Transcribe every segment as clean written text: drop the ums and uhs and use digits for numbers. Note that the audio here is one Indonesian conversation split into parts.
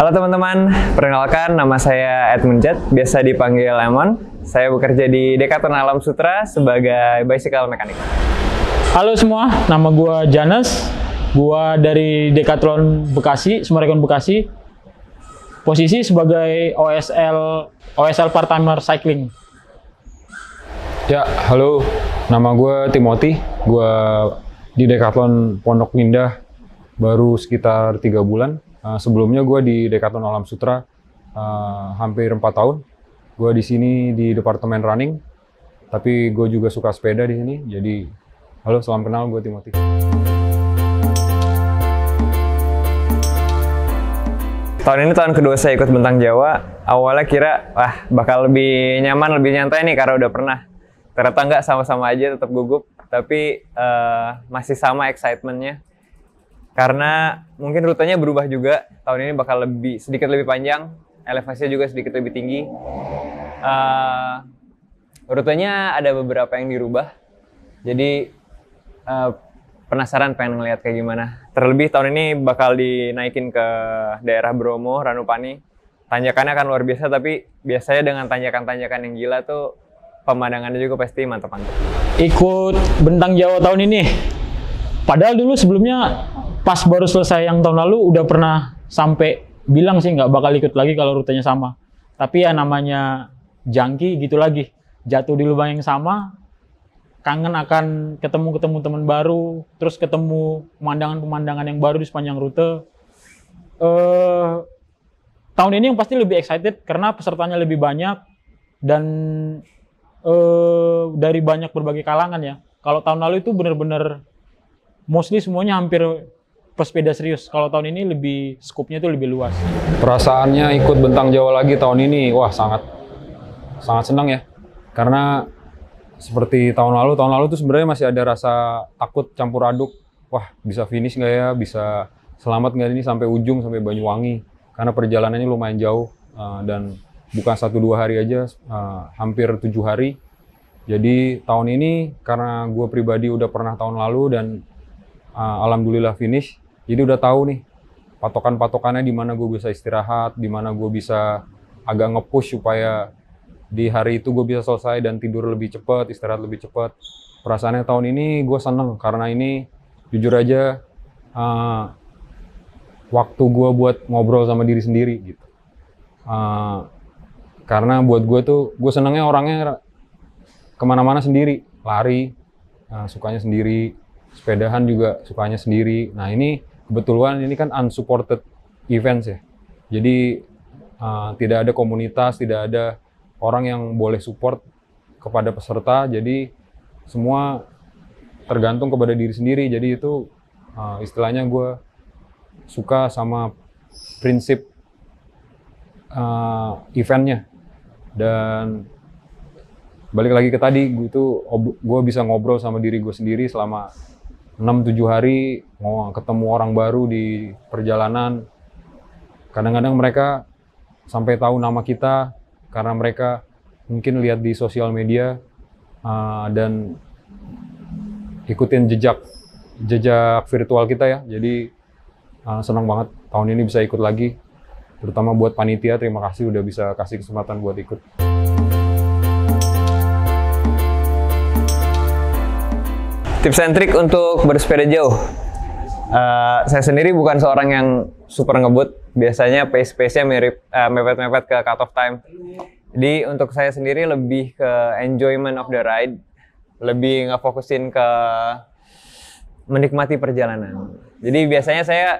Halo teman-teman, perkenalkan nama saya Edmund Jet, biasa dipanggil Lemon. Saya bekerja di Decathlon Alam Sutera sebagai bicycle mechanic. Halo semua, nama gue Janes. Gue dari Decathlon Bekasi, Summarecon Bekasi. Posisi sebagai OSL part-timer cycling. Ya, halo. Nama gue Timothy. Gue di Decathlon Pondok Indah baru sekitar 3 bulan. Sebelumnya gue di Decathlon Alam Sutera hampir 4 tahun. Gue di sini di departemen running, tapi gue juga suka sepeda di sini. Jadi, halo, salam kenal, gue Timothy. Tahun ini tahun kedua saya ikut Bentang Jawa. Awalnya kira, wah bakal lebih nyaman, lebih nyantai nih karena udah pernah. Ternyata nggak, sama-sama aja, tetap gugup. Tapi masih sama excitementnya. Karena mungkin rutenya berubah juga. Tahun ini bakal sedikit lebih panjang. Elevasinya juga sedikit lebih tinggi. Rutenya ada beberapa yang dirubah. Jadi penasaran pengen ngeliat kayak gimana. Terlebih tahun ini bakal dinaikin ke daerah Bromo, Ranupani. Tanjakannya akan luar biasa, tapi biasanya dengan tanjakan-tanjakan yang gila tuh pemandangannya juga pasti mantap-mantap. Ikut Bentang Jawa tahun ini. Padahal dulu sebelumnya pas baru selesai yang tahun lalu udah pernah sampai bilang sih nggak bakal ikut lagi kalau rutenya sama. Tapi ya namanya jangki gitu lagi. Jatuh di lubang yang sama, kangen akan ketemu teman baru, terus ketemu pemandangan-pemandangan yang baru di sepanjang rute. Tahun ini yang pasti lebih excited karena pesertanya lebih banyak dan dari banyak berbagai kalangan ya. Kalau tahun lalu itu bener-bener mostly semuanya hampir pesepeda serius. Kalau tahun ini lebih skupnya itu lebih luas. Perasaannya ikut Bentang Jawa lagi tahun ini, wah sangat senang ya. Karena seperti tahun lalu tuh sebenarnya masih ada rasa takut campur aduk. Wah, bisa finish nggak ya? Bisa selamat nggak ini sampai ujung, sampai Banyuwangi? Karena perjalanannya lumayan jauh dan bukan 1-2 hari aja, hampir 7 hari. Jadi tahun ini karena gue pribadi udah pernah tahun lalu dan alhamdulillah finish, jadi udah tahu nih patokan-patokannya di mana gue bisa istirahat, di mana gue bisa agak nge-push supaya di hari itu gue bisa selesai dan tidur lebih cepat, istirahat lebih cepat. Perasaannya tahun ini gue seneng karena ini jujur aja waktu gue buat ngobrol sama diri sendiri gitu. Karena buat gue tuh, gue senengnya orangnya kemana-mana sendiri, lari sukanya sendiri, sepedahan juga sukanya sendiri. Nah ini kebetulan ini kan unsupported events ya. Jadi tidak ada komunitas, tidak ada orang yang boleh support kepada peserta. Jadi semua tergantung kepada diri sendiri. Jadi itu istilahnya gue suka sama prinsip eventnya. Dan balik lagi ke tadi, gue bisa ngobrol sama diri gue sendiri selama 6-7 hari, mau ketemu orang baru di perjalanan. Kadang-kadang mereka sampai tahu nama kita karena mereka mungkin lihat di sosial media dan ikutin jejak virtual kita ya. Jadi senang banget tahun ini bisa ikut lagi. Terutama buat panitia, terima kasih udah bisa kasih kesempatan buat ikut. Tips and trick untuk bersepeda jauh. Saya sendiri bukan seorang yang super ngebut. Biasanya pace-nya mepet-mepet ke cut off time. Jadi untuk saya sendiri lebih ke enjoyment of the ride. Lebih ngefokusin ke menikmati perjalanan. Jadi biasanya saya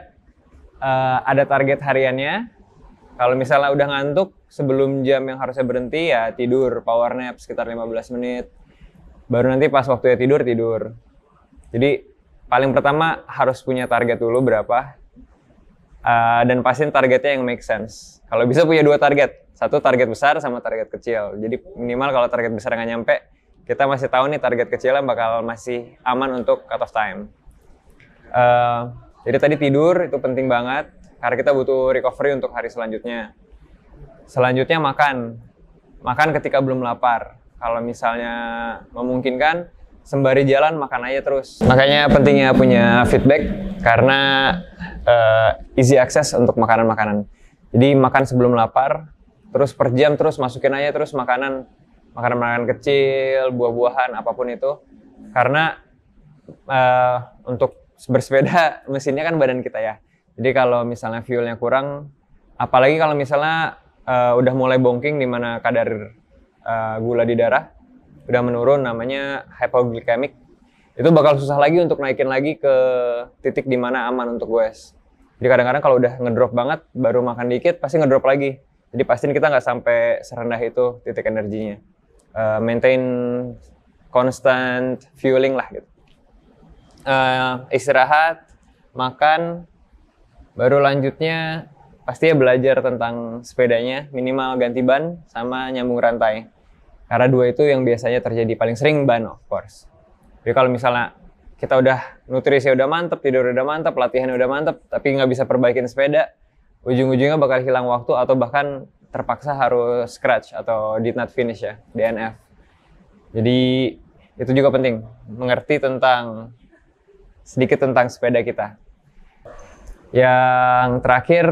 ada target hariannya. Kalau misalnya udah ngantuk, sebelum jam yang harusnya berhenti ya tidur, power nap sekitar 15 menit. Baru nanti pas waktunya tidur. Jadi paling pertama harus punya target dulu berapa. Dan pastiin targetnya yang make sense. Kalau bisa punya 2 target. Satu target besar sama target kecil. Jadi minimal kalau target besar nggak nyampe, kita masih tahu nih target kecilnya bakal masih aman untuk cut off time. Jadi tadi tidur itu penting banget. Karena kita butuh recovery untuk hari selanjutnya. Selanjutnya makan. Makan ketika belum lapar. Kalau misalnya memungkinkan, sembari jalan makan aja terus. Makanya pentingnya punya feedback karena easy access untuk makanan-makanan. Jadi makan sebelum lapar, terus per jam terus masukin aja terus makanan kecil, buah-buahan, apapun itu. Karena untuk bersepeda mesinnya kan badan kita ya. Jadi kalau misalnya fuelnya kurang, apalagi kalau misalnya udah mulai bongking di mana kadar gula di darah udah menurun, namanya hypoglycemic, itu bakal susah lagi untuk naikin lagi ke titik di mana aman untuk goes. Jadi kadang-kadang kalau udah ngedrop banget, baru makan dikit pasti ngedrop lagi. Jadi pastiin kita nggak sampai serendah itu titik energinya. Maintain constant fueling lah gitu. Istirahat, makan, baru lanjutnya pasti ya belajar tentang sepedanya, minimal ganti ban sama nyambung rantai. Karena dua itu yang biasanya terjadi paling sering, ban of course. Jadi kalau misalnya kita udah nutrisi udah mantep, tidur udah mantep, latihan udah mantep, tapi nggak bisa perbaikin sepeda, ujung-ujungnya bakal hilang waktu atau bahkan terpaksa harus scratch atau did not finish ya, DNF. Jadi itu juga penting, mengerti sedikit tentang sepeda kita. Yang terakhir,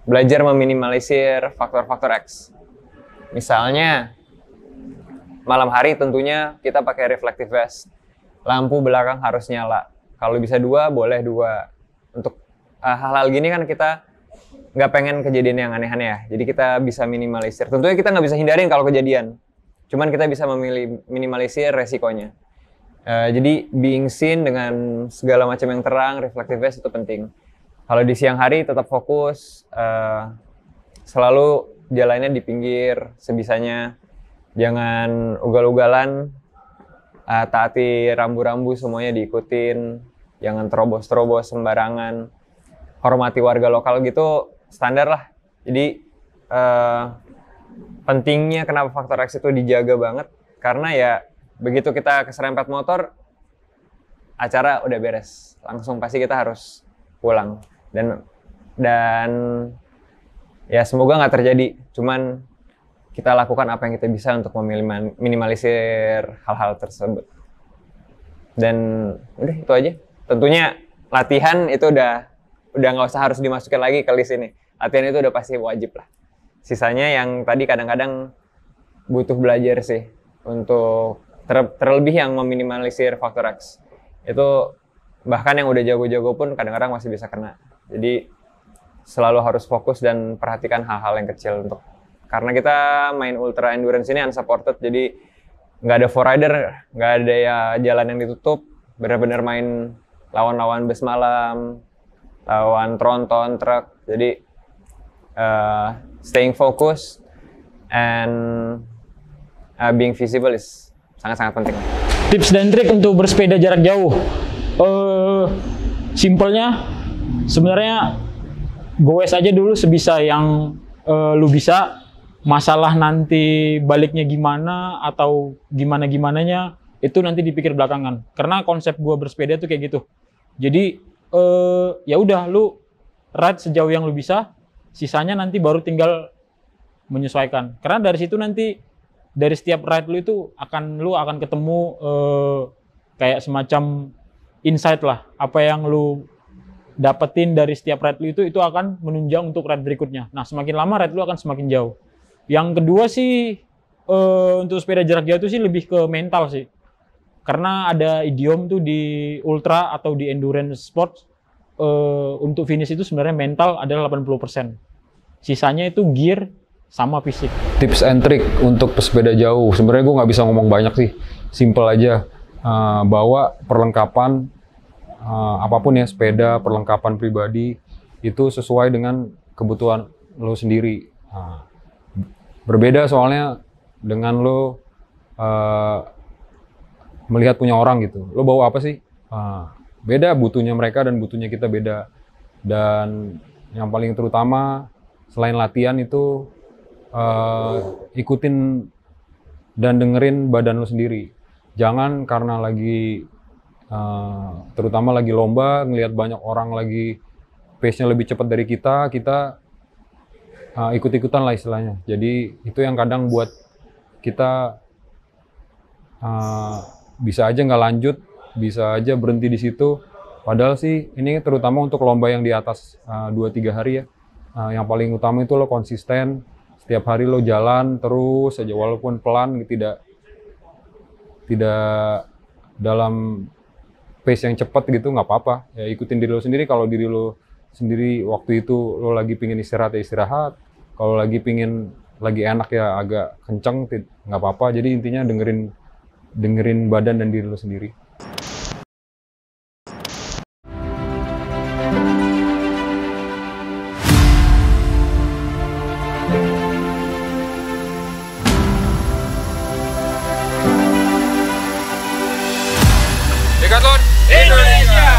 belajar meminimalisir faktor-faktor X. Misalnya, malam hari tentunya kita pakai reflective vest. Lampu belakang harus nyala. Kalau bisa 2, boleh 2. Untuk hal-hal gini kan kita nggak pengen kejadian yang aneh-aneh ya. Jadi kita bisa minimalisir. Tentunya kita nggak bisa hindarin kalau kejadian. Cuman kita bisa minimalisir resikonya. Jadi being seen dengan segala macam yang terang, reflective vest itu penting. Kalau di siang hari tetap fokus, selalu jalannya di pinggir sebisanya. Jangan ugal-ugalan, taati rambu-rambu semuanya diikutin, jangan terobos-terobos sembarangan, hormati warga lokal gitu, standar lah. Jadi pentingnya kenapa faktor X itu dijaga banget, karena ya begitu kita keserempet motor, acara udah beres, langsung pasti kita harus pulang. Dan ya semoga nggak terjadi, cuman kita lakukan apa yang kita bisa untuk meminimalisir hal-hal tersebut. Dan udah itu aja. Tentunya latihan itu udah nggak usah harus dimasukin lagi ke list ini. Latihan itu udah pasti wajib lah. Sisanya yang tadi kadang-kadang butuh belajar sih untuk terlebih yang meminimalisir faktor X. Itu bahkan yang udah jago-jago pun kadang-kadang masih bisa kena. Jadi selalu harus fokus dan perhatikan hal-hal yang kecil karena kita main ultra endurance ini unsupported, jadi nggak ada for rider, nggak ada ya jalan yang ditutup, benar-benar main lawan-lawan bus malam, lawan tronton, truk. Jadi staying focused and being visible is sangat-sangat penting. Tips dan trik untuk bersepeda jarak jauh, simpelnya sebenarnya goes aja dulu sebisa yang lu bisa. Masalah nanti baliknya gimana atau gimana-gimananya itu nanti dipikir belakangan. Karena konsep gua bersepeda tuh kayak gitu. Jadi ya udah lu ride sejauh yang lu bisa, sisanya nanti baru tinggal menyesuaikan. Karena dari situ nanti dari setiap ride lu itu lu akan ketemu kayak semacam insight lah. Apa yang lu dapetin dari setiap ride lu itu akan menunjang untuk ride berikutnya. Nah, semakin lama ride lu akan semakin jauh. Yang kedua sih, untuk sepeda jarak jauh itu sih lebih ke mental sih. Karena ada idiom tuh di ultra atau di endurance sport, untuk finish itu sebenarnya mental adalah 80%. Sisanya itu gear sama fisik. Tips and trick untuk pesepeda jauh, sebenarnya gue nggak bisa ngomong banyak sih. Simple aja, bawa perlengkapan, apapun ya, sepeda, perlengkapan pribadi, itu sesuai dengan kebutuhan lo sendiri. Berbeda soalnya dengan lo melihat punya orang gitu. Lo bawa apa sih? Beda, butuhnya mereka dan butuhnya kita beda. Dan yang paling terutama selain latihan itu ikutin dan dengerin badan lo sendiri. Jangan karena lagi terutama lagi lomba, ngelihat banyak orang lagi pace-nya lebih cepat dari kita ikut-ikutan lah istilahnya. Jadi itu yang kadang buat kita bisa aja nggak lanjut, bisa aja berhenti di situ. Padahal sih ini terutama untuk lomba yang di atas 2-3 hari ya. Yang paling utama itu lo konsisten, setiap hari lo jalan terus aja walaupun pelan, tidak dalam pace yang cepat gitu, nggak apa-apa. Ya ikutin diri lo sendiri. Kalau diri lo sendiri waktu itu lo lagi pingin istirahat ya istirahat. Kalau lagi pingin lagi enak ya agak kenceng, nggak apa-apa. Jadi intinya dengerin badan dan diri lo sendiri. Decathlon Indonesia.